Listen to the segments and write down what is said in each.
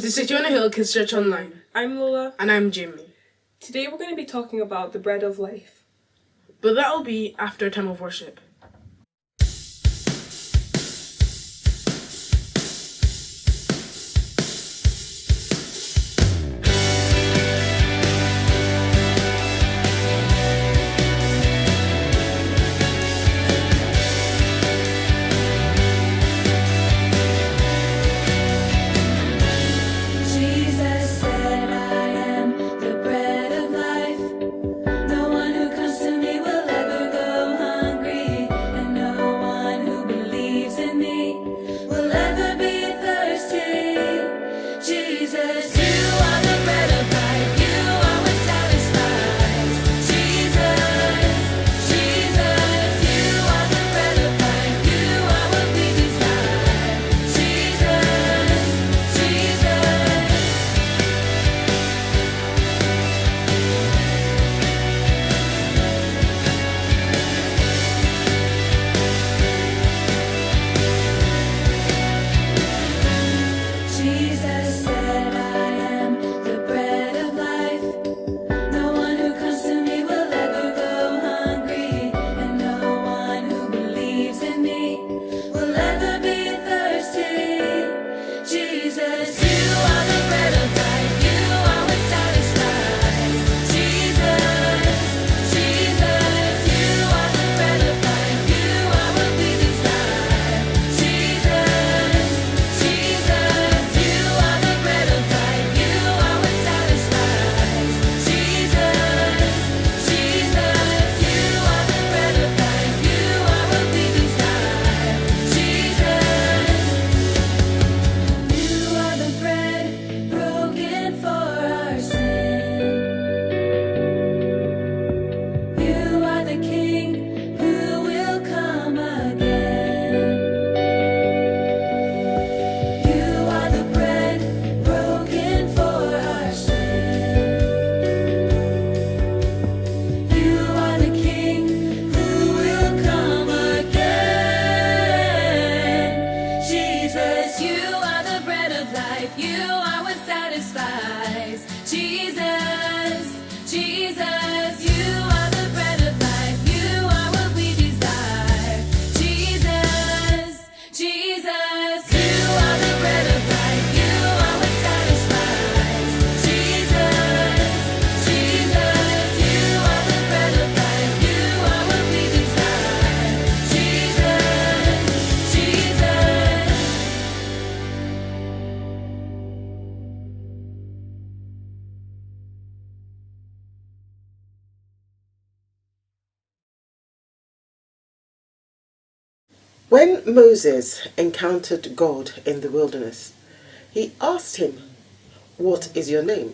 to City on a Hill Kids Church Online. I'm Lola. And I'm Jimmy. Today we're going to be talking about the bread of life. But that'll be after a time of worship. When Moses encountered God in the wilderness, he asked him, "What is your name?"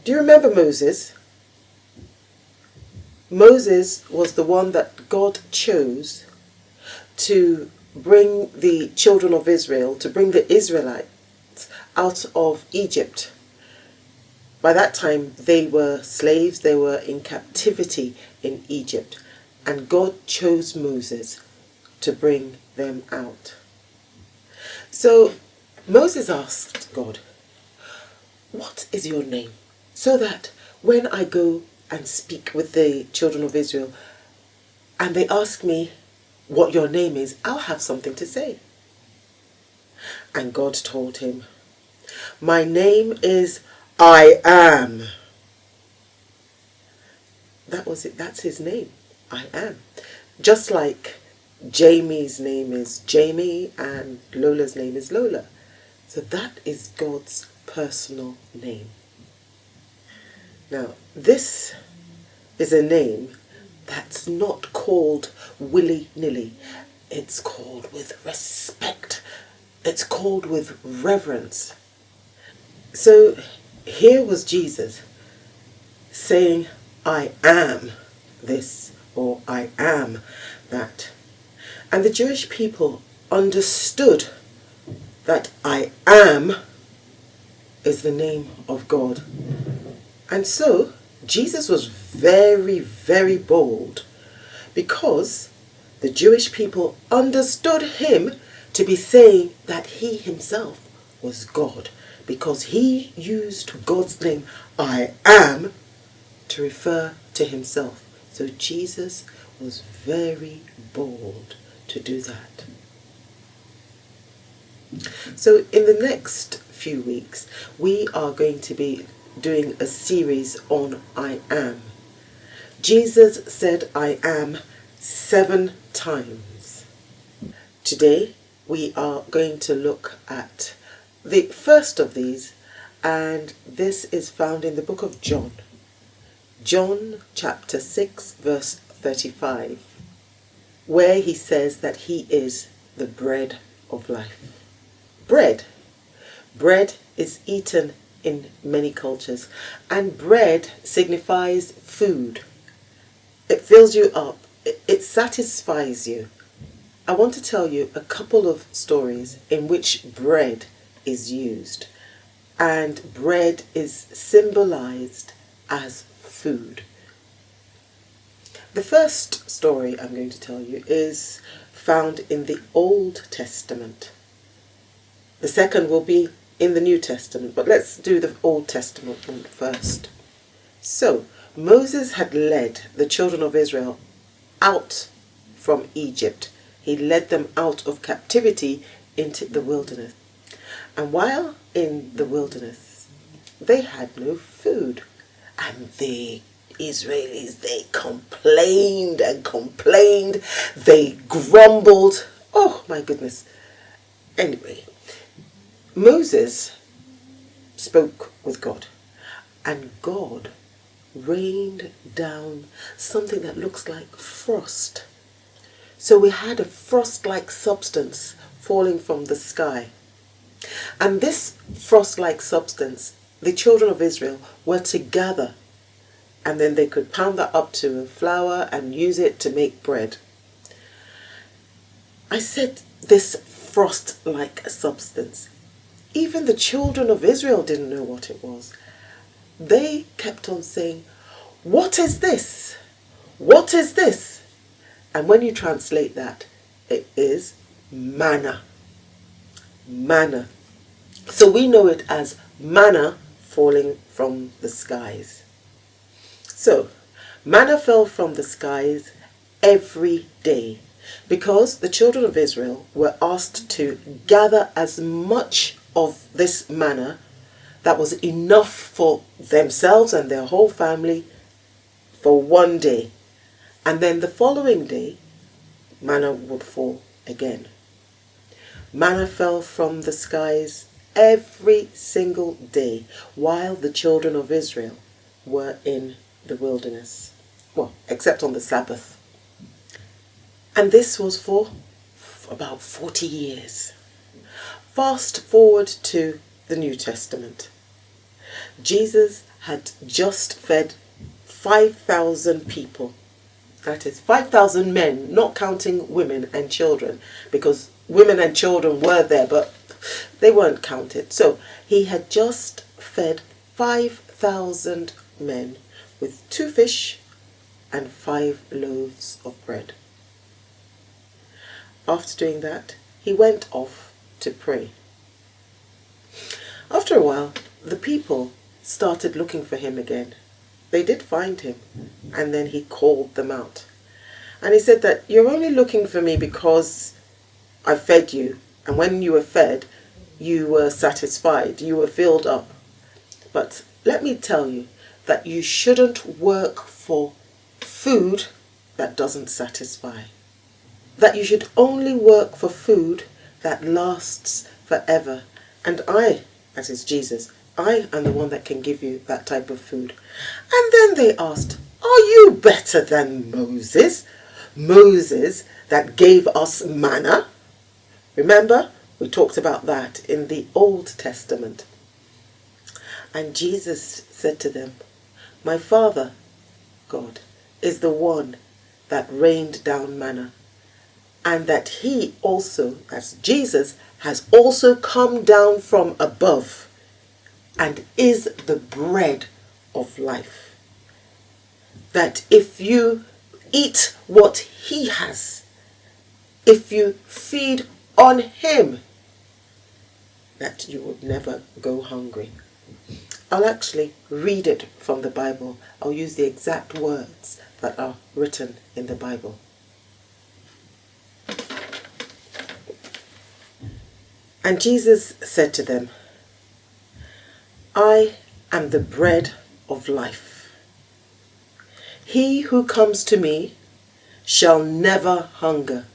Do you remember Moses? Moses was the one that God chose to bring the children of Israel, to bring the Israelites out of Egypt. By that time, they were slaves, they were in captivity in Egypt, and God chose Moses to bring them out. So Moses asked God, "What is your name? So that when I go and speak with the children of Israel and they ask me what your name is, I'll have something to say." And God told him, "My name is I Am." That was it. That's his name. I Am. Just like Jamie's name is Jamie and Lola's name is Lola. So that is God's personal name. Now, this is a name that's not called willy-nilly. It's called with respect. It's called with reverence. So here was Jesus saying, "I am this," or "I am that." And the Jewish people understood that I Am is the name of God. And so Jesus was very, very bold because the Jewish people understood him to be saying that he himself was God because he used God's name, I am, to refer to himself. So Jesus was very bold to do that. So in the next few weeks, we are going to be doing a series on I am. Jesus said I am 7 times. Today we are going to look at the first of these, and this is found in the book of John. John chapter 6 verse 35, where he says that he is the bread of life. Bread. Bread is eaten in many cultures, and bread signifies food. It fills you up. It satisfies you. I want to tell you a couple of stories in which bread is used, and bread is symbolized as food. The first story I'm going to tell you is found in the Old Testament. The second will be in the New Testament, but let's do the Old Testament one first. So, Moses had led the children of Israel out from Egypt. He led them out of captivity into the wilderness. And while in the wilderness, they had no food. And the Israelis, they complained and complained. They grumbled. Oh my goodness. Anyway, Moses spoke with God, and God rained down something that looks like frost. So we had a frost-like substance falling from the sky. And this frost-like substance, the children of Israel were to gather, and then they could pound that up to a flour and use it to make bread. I said this frost-like substance. Even the children of Israel didn't know what it was. They kept on saying, "What is this? What is this?" And when you translate that, it is manna. Manna. So we know it as manna falling from the skies. So, manna fell from the skies every day, because the children of Israel were asked to gather as much of this manna that was enough for themselves and their whole family for one day. And then the following day, manna would fall again. Manna fell from the skies every single day while the children of Israel were in the wilderness. Well, except on the Sabbath. And this was for about 40 years. Fast forward to the New Testament. Jesus had just fed 5,000 people. That is 5,000 men, not counting women and children, because women and children were there, but they weren't counted. So he had just fed 5,000 men with 2 fish and 5 loaves of bread. After doing that, he went off to pray. After a while, the people started looking for him again. They did find him, and then he called them out. And he said that you're only looking for me because I fed you, and when you were fed, you were satisfied, you were filled up. But let me tell you that you shouldn't work for food that doesn't satisfy. That you should only work for food that lasts forever. And I, that is Jesus, I am the one that can give you that type of food. And then they asked, are you better than Moses? Moses that gave us manna. Remember, we talked about that in the Old Testament. And Jesus said to them, my Father, God, is the one that rained down manna. And that he also, as Jesus, has also come down from above and is the bread of life. That if you eat what he has, if you feed on him, that you would never go hungry. I'll actually read it from the Bible. I'll use the exact words that are written in the Bible. And Jesus said to them, I am the bread of life. He who comes to me shall never hunger,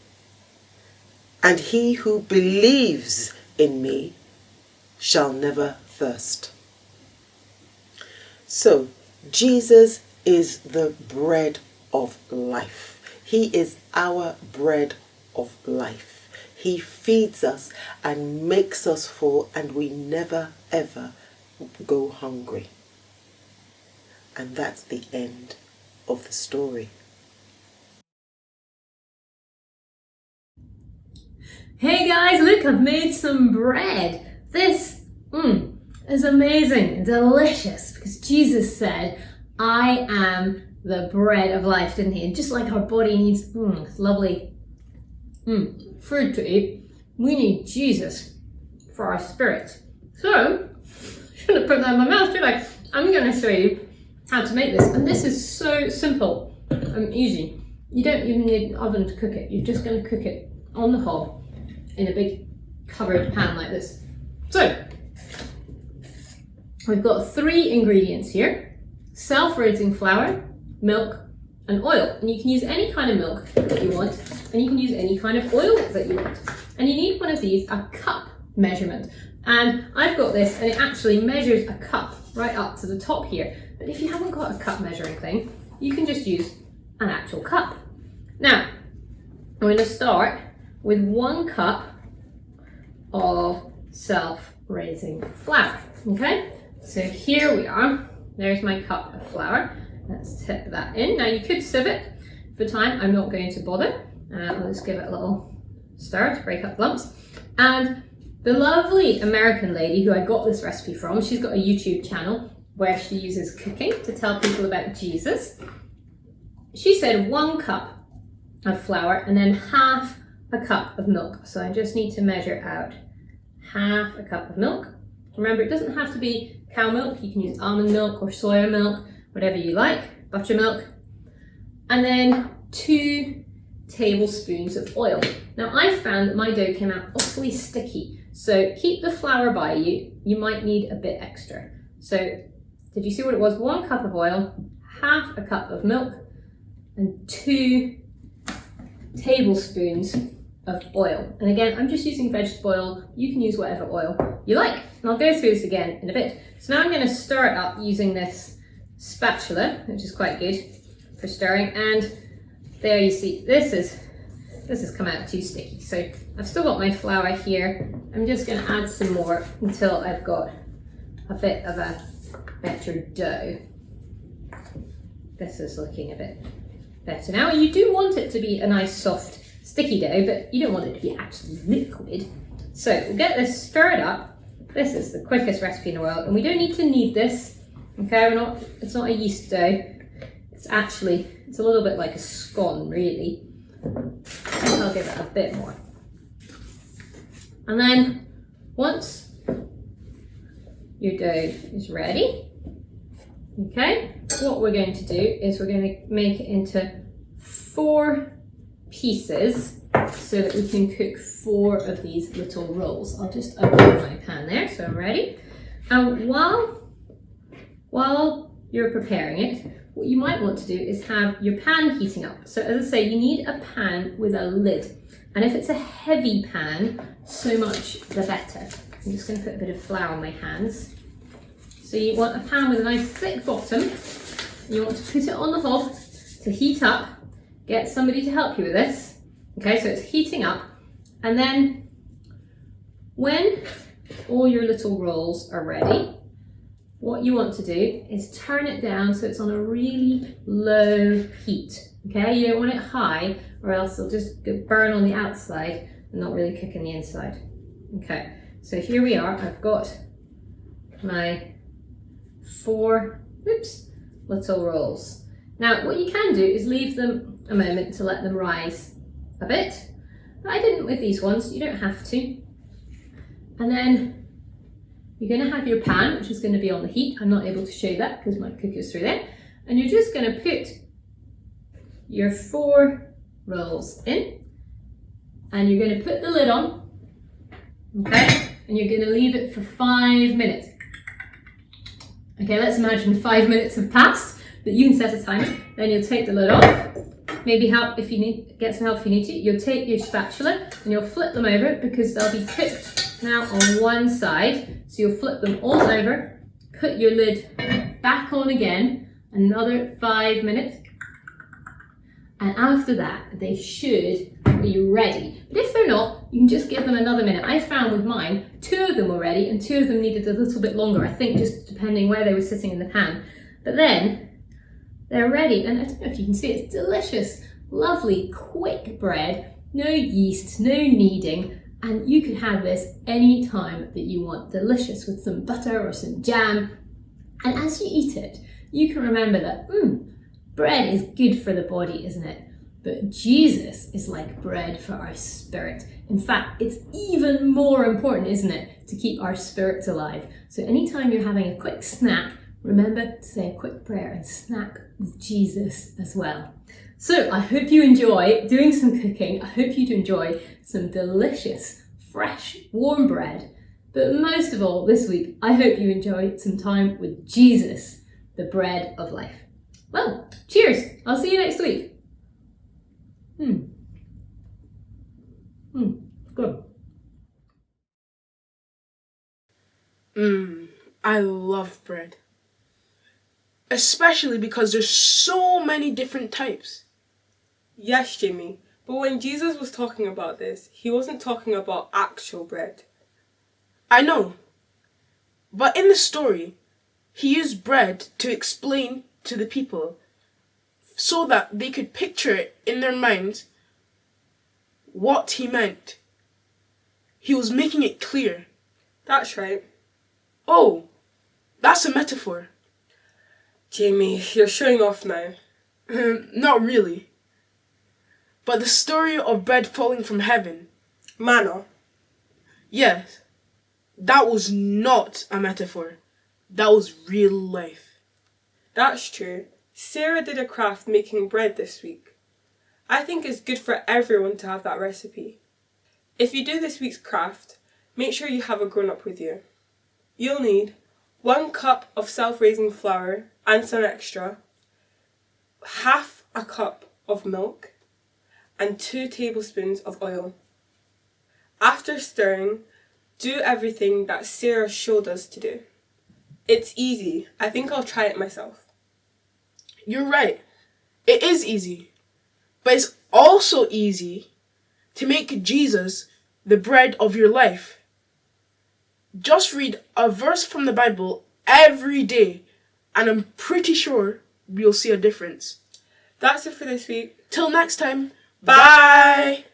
and he who believes in me shall never thirst. So, Jesus is the bread of life. He is our bread of life. He feeds us and makes us full, and we never ever go hungry. And that's the end of the story. Hey guys, look, I've made some bread. This is amazing, delicious, because Jesus said, I am the bread of life, didn't he? And just like our body needs lovely food to eat, we need Jesus for our spirit. So, I shouldn't have put that in my mouth, should I? I'm going to show you how to make this. And this is so simple and easy. You don't even need an oven to cook it. You're just going to cook it on the hob in a big covered pan like this. So, we've got 3 ingredients here: self-raising flour, milk, and oil. And you can use any kind of milk that you want, and you can use any kind of oil that you want. And you need one of these, a cup measurement. And I've got this, and it actually measures a cup right up to the top here. But if you haven't got a cup measuring thing, you can just use an actual cup. Now, I'm going to start with 1 cup of self-raising flour, okay? So here we are, there's my cup of flour. Let's tip that in. Now you could sieve it. For time, I'm not going to bother. I'll just give it a little stir to break up lumps. And the lovely American lady who I got this recipe from, she's got a YouTube channel where she uses cooking to tell people about Jesus. She said 1 cup of flour and then half a cup of milk. So I just need to measure out half a cup of milk. Remember, it doesn't have to be cow milk. You can use almond milk or soya milk, whatever you like, buttermilk. And then 2 tablespoons of oil. Now I found that my dough came out awfully sticky. So keep the flour by you. You might need a bit extra. So did you see what it was? 1 cup of oil, half a cup of milk, and 2 tablespoons of oil. And again, I'm just using vegetable oil. You can use whatever oil you like. And I'll go through this again in a bit. So now I'm going to stir it up using this spatula, which is quite good for stirring. And there you see, this has come out too sticky. So I've still got my flour here. I'm just going to add some more until I've got a bit of a better dough. This is looking a bit better now. You do want it to be a nice soft sticky dough, but you don't want it to be actually liquid. So we'll get this stirred up. This is the quickest recipe in the world, and we don't need to knead this. Okay, it's not a yeast dough. It's a little bit like a scone, really. I'll give it a bit more. And then once your dough is ready, okay, what we're going to do is we're going to make it into 4 pieces so that we can cook 4 of these little rolls. I'll just open my pan there, so I'm ready. And while you're preparing it, what you might want to do is have your pan heating up. So as I say, you need a pan with a lid. And if it's a heavy pan, so much the better. I'm just going to put a bit of flour on my hands. So you want a pan with a nice thick bottom. You want to put it on the hob to heat up. Get somebody to help you with this. Okay, so it's heating up. And then when all your little rolls are ready, what you want to do is turn it down so it's on a really low heat. Okay, you don't want it high or else it'll just burn on the outside and not really cook on the inside. Okay, so here we are. I've got my 4 little rolls. Now what you can do is leave them a moment to let them rise a bit. But I didn't with these ones, you don't have to. And then You're going to have your pan, which is going to be on the heat. I'm not able to show that because my cooker's through there. And you're just going to put your 4 rolls in, and you're going to put the lid on, okay? And you're going to leave it for 5 minutes. Okay, let's imagine 5 minutes have passed, but you can set a timer. Then you'll take the lid off. Maybe help if you need, get some help if you need to. You'll take your spatula and you'll flip them over because they'll be cooked now on one side. So you'll flip them all over, put your lid back on again, another 5 minutes. And after that, they should be ready. But if they're not, you can just give them another minute. I found with mine, 2 of them were ready and 2 of them needed a little bit longer, I think just depending where they were sitting in the pan. But then, they're ready, and I don't know if you can see, it's delicious, lovely, quick bread, no yeast, no kneading, and you can have this any time that you want. Delicious with some butter or some jam. And as you eat it, you can remember that, bread is good for the body, isn't it? But Jesus is like bread for our spirit. In fact, it's even more important, isn't it, to keep our spirits alive. So anytime you're having a quick snack, remember to say a quick prayer and snack with Jesus as well. So I hope you enjoy doing some cooking. I hope you enjoy some delicious, fresh, warm bread. But most of all, this week, I hope you enjoy some time with Jesus, the bread of life. Well, cheers. I'll see you next week. Good. I love bread. Especially because there's so many different types. Yes, Jimmy, but when Jesus was talking about this, he wasn't talking about actual bread. I know. But in the story, he used bread to explain to the people so that they could picture it in their minds what he meant. He was making it clear. That's right. Oh, that's a metaphor. Jamie, you're showing off now. Not really. But the story of bread falling from heaven. Manna. Yes, that was not a metaphor. That was real life. That's true. Sarah did a craft making bread this week. I think it's good for everyone to have that recipe. If you do this week's craft, make sure you have a grown-up with you. You'll need 1 cup of self-raising flour and some extra, half a cup of milk, and 2 tablespoons of oil. After stirring, do everything that Sarah showed us to do. It's easy. I think I'll try it myself. You're right. It is easy. But it's also easy to make Jesus the bread of your life. Just read a verse from the Bible every day, and I'm pretty sure you'll see a difference. That's it for this week. Till next time, bye!